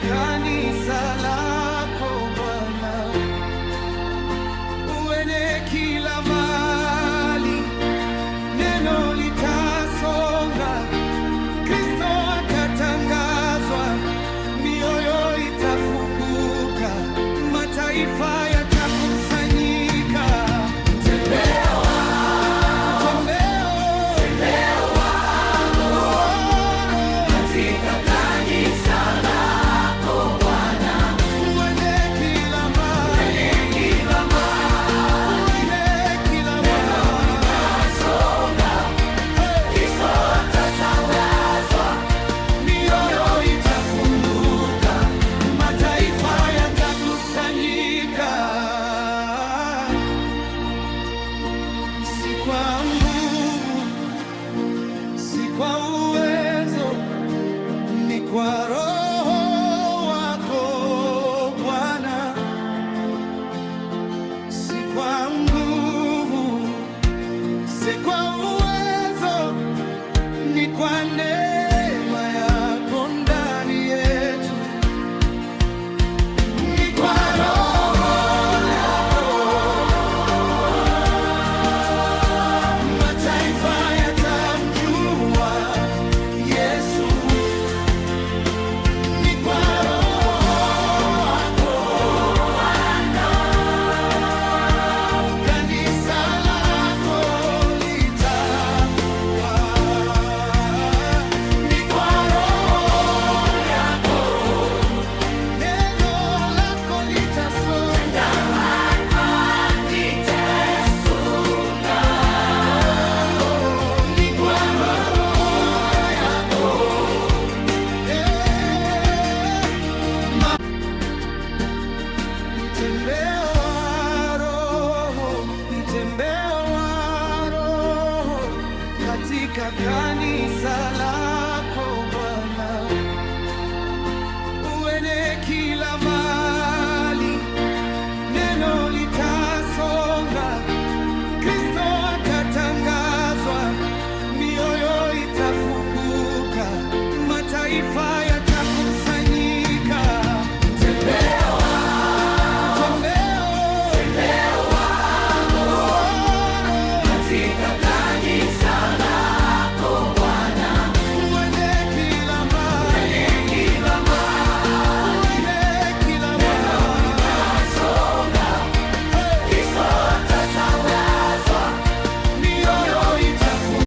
kanisa lako Bwana, uende kila mahali, neno litasonga, Kristo atatangazwa, mioyo itafunguka, mataifa yatakusanyika. Kwa Roho wako Bwana, si kwa nguvu, si kwa uwezo, ni kwa neema yako ndani yetu, ni kwa Roho yako mataifa yatamjua Yesu. Mtembeo wa Roho katika kanisa